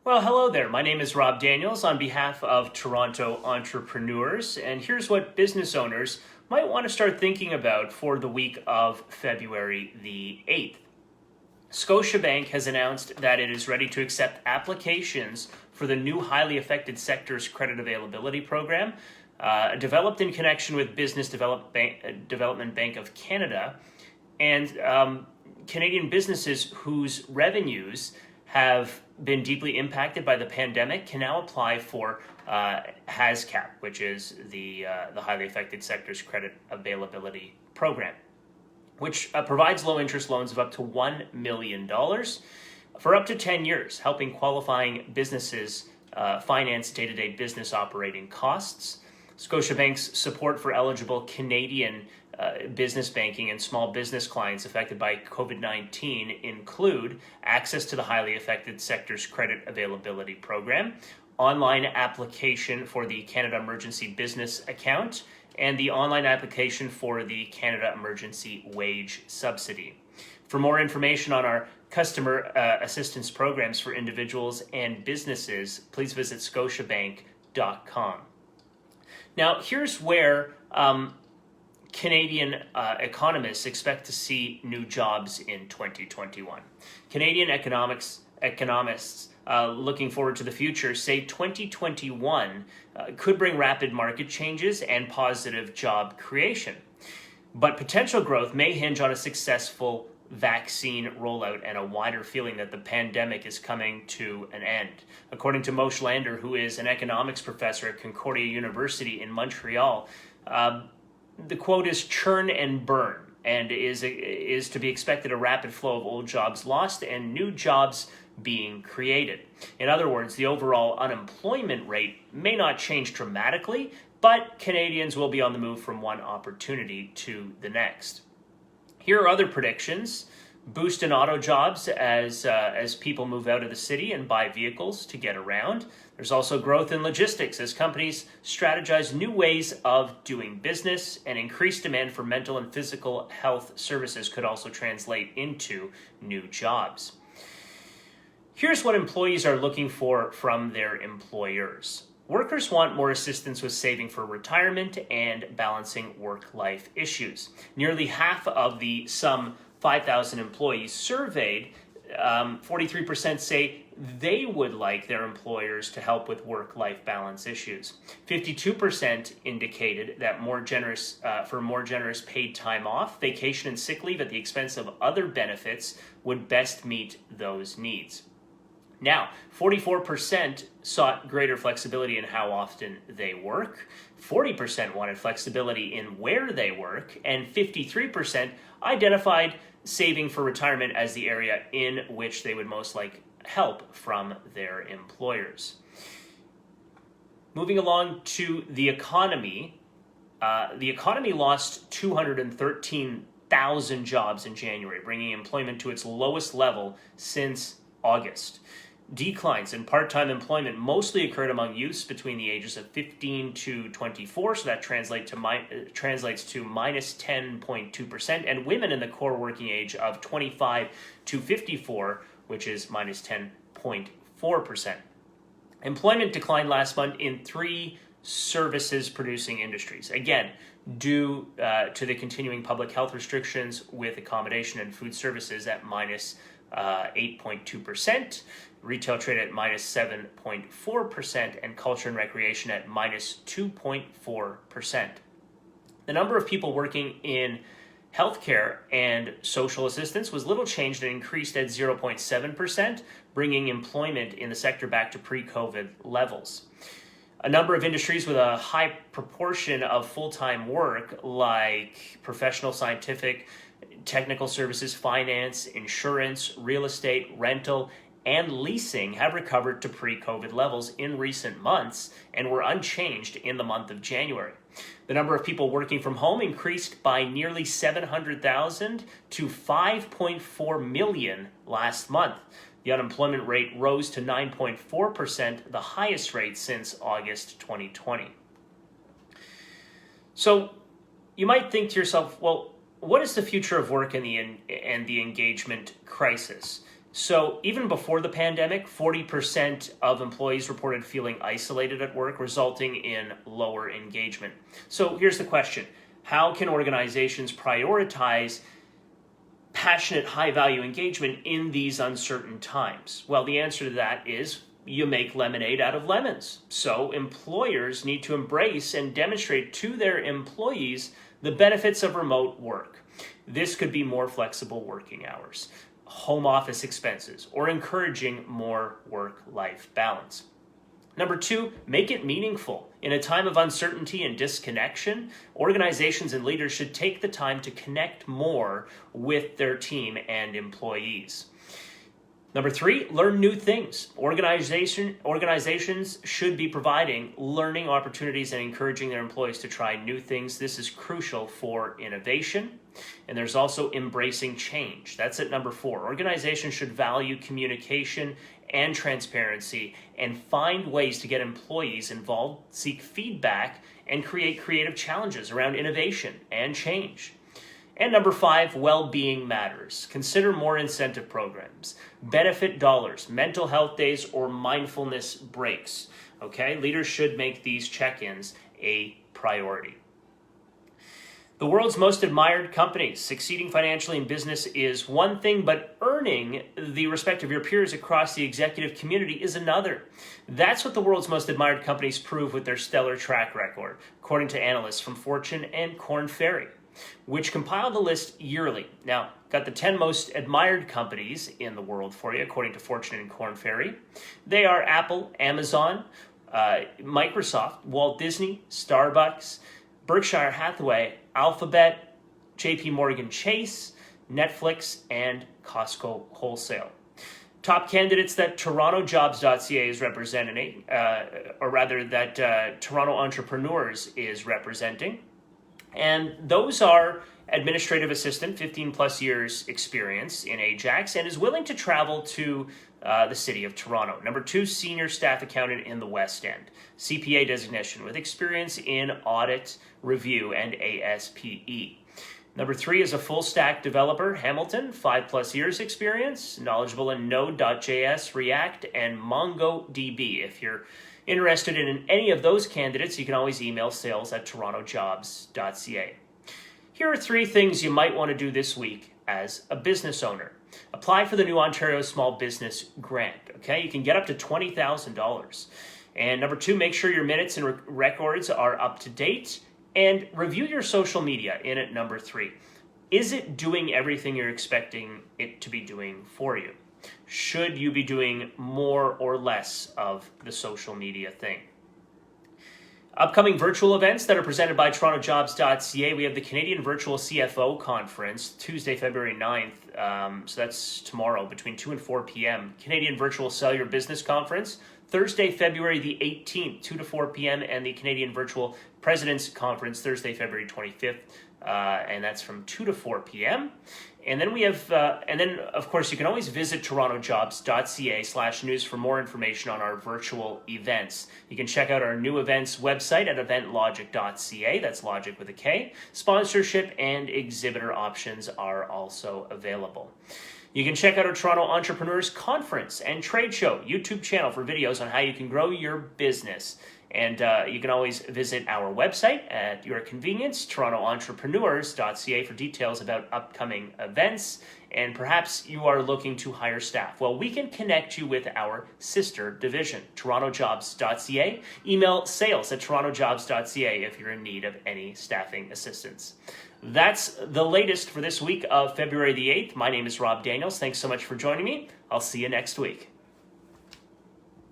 Well, hello there. My name is Rob Daniels on behalf of Toronto Entrepreneurs, and here's what business owners might want to start thinking about for the week of February the 8th. Scotiabank has announced that it is ready to accept applications for the new highly affected sectors credit availability program, developed in connection with Development Bank of Canada, and Canadian businesses whose revenues have been deeply impacted by the pandemic can now apply for HASCAP, which is the highly affected sectors credit availability program, which provides low-interest loans of up to $1 million for up to 10 years, helping qualifying businesses finance day-to-day business operating costs. Scotiabank's support for eligible Canadian business banking and small business clients affected by COVID-19 include access to the highly affected sectors credit availability program, online application for the Canada Emergency Business Account, and the online application for the Canada Emergency Wage Subsidy. For more information on our customer assistance programs for individuals and businesses, please visit scotiabank.com. Now, here's where Canadian economists expect to see new jobs in 2021. Canadian economists looking forward to the future say 2021 could bring rapid market changes and positive job creation. But potential growth may hinge on a successful vaccine rollout and a wider feeling that the pandemic is coming to an end. According to Moshe Lander, who is an economics professor at Concordia University in Montreal, the quote is churn and burn, and is to be expected a rapid flow of old jobs lost and new jobs being created. In other words, the overall unemployment rate may not change dramatically, but Canadians will be on the move from one opportunity to the next. Here are other predictions. Boost in auto jobs as people move out of the city and buy vehicles to get around. There's also growth in logistics as companies strategize new ways of doing business, and increased demand for mental and physical health services could also translate into new jobs. Here's what employees are looking for from their employers. Workers want more assistance with saving for retirement and balancing work-life issues. Nearly half of the some 5,000 employees surveyed, 43% say they would like their employers to help with work-life balance issues. 52% indicated that more generous paid time off, vacation, and sick leave at the expense of other benefits would best meet those needs. Now, 44% sought greater flexibility in how often they work, 40% wanted flexibility in where they work, and 53% identified saving for retirement as the area in which they would most like help from their employers. Moving along to the economy lost 213,000 jobs in January, bringing employment to its lowest level since August. Declines in part-time employment mostly occurred among youths between the ages of 15 to 24, so that translates to minus 10.2%, and women in the core working age of 25 to 54, which is minus 10.4%. Employment declined last month in 3 services-producing industries, again, due to the continuing public health restrictions, with accommodation and food services at minus 8.2%, retail trade at minus 7.4%, and culture and recreation at minus 2.4%. The number of people working in healthcare and social assistance was little changed and increased at 0.7%, bringing employment in the sector back to pre-COVID levels. A number of industries with a high proportion of full-time work, like professional, scientific, technical services, finance, insurance, real estate, rental, and leasing, have recovered to pre-COVID levels in recent months and were unchanged in the month of January. The number of people working from home increased by nearly 700,000 to 5.4 million last month. The unemployment rate rose to 9.4%, the highest rate since August 2020. So you might think to yourself, well, what is the future of work and the engagement crisis? So even before the pandemic, 40% of employees reported feeling isolated at work, resulting in lower engagement. So here's the question. How can organizations prioritize passionate, high-value engagement in these uncertain times? Well, the answer to that is you make lemonade out of lemons. So employers need to embrace and demonstrate to their employees the benefits of remote work. This could be more flexible working hours, home office expenses, or encouraging more work-life balance. Number 2, make it meaningful. In a time of uncertainty and disconnection, organizations and leaders should take the time to connect more with their team and employees. Number 3, learn new things. Organizations should be providing learning opportunities and encouraging their employees to try new things. This is crucial for innovation. And there's also embracing change. That's at number 4. Organizations should value communication and transparency and find ways to get employees involved, seek feedback, and create creative challenges around innovation and change. And number 5, well-being matters. Consider more incentive programs, benefit dollars, mental health days, or mindfulness breaks. Okay, leaders should make these check-ins a priority. The world's most admired companies. Succeeding financially in business is one thing, but earning the respect of your peers across the executive community is another. That's what the world's most admired companies prove with their stellar track record, according to analysts from Fortune and Korn Ferry, which compile the list yearly. Now, got the 10 most admired companies in the world for you, according to Fortune and Korn Ferry. They are Apple, Amazon, Microsoft, Walt Disney, Starbucks, Berkshire Hathaway, Alphabet, JP Morgan Chase, Netflix, and Costco Wholesale. Top candidates that TorontoJobs.ca is representing, or rather that Toronto Entrepreneurs is representing. And those are administrative assistant, 15 plus years experience in Ajax, and is willing to travel to the city of Toronto. Number 2, senior staff accountant in the West End, CPA designation with experience in audit, review, and ASPE. Number 3 is a full stack developer, Hamilton, 5 plus years experience, knowledgeable in Node.js, React, and MongoDB. If you're interested in any of those candidates, you can always email sales@TorontoJobs.ca. Here are 3 things you might want to do this week as a business owner. Apply for the new Ontario Small Business Grant. Okay, you can get up to $20,000. And number 2, make sure your minutes and records are up to date. And review your social media in at number 3. Is it doing everything you're expecting it to be doing for you? Should you be doing more or less of the social media thing? Upcoming virtual events that are presented by TorontoJobs.ca. We have the Canadian Virtual CFO Conference, Tuesday, February 9th. So that's tomorrow between 2 and 4 p.m. Canadian Virtual Sell Your Business Conference, Thursday, February the 18th, 2 to 4 p.m. And the Canadian Virtual President's Conference, Thursday, February 25th. And that's from 2 to 4 p.m. And then we have, of course, you can always visit TorontoJobs.ca/news for more information on our virtual events. You can check out our new events website at eventlogic.ca. That's logic with a K. Sponsorship and exhibitor options are also available. You can check out our Toronto Entrepreneurs Conference and Trade Show YouTube channel for videos on how you can grow your business. And you can always visit our website at your convenience, TorontoEntrepreneurs.ca, for details about upcoming events. And perhaps you are looking to hire staff. Well, we can connect you with our sister division, TorontoJobs.ca. Email sales@TorontoJobs.ca if you're in need of any staffing assistance. That's the latest for this week of February the 8th. My name is Rob Daniels. Thanks so much for joining me. I'll see you next week.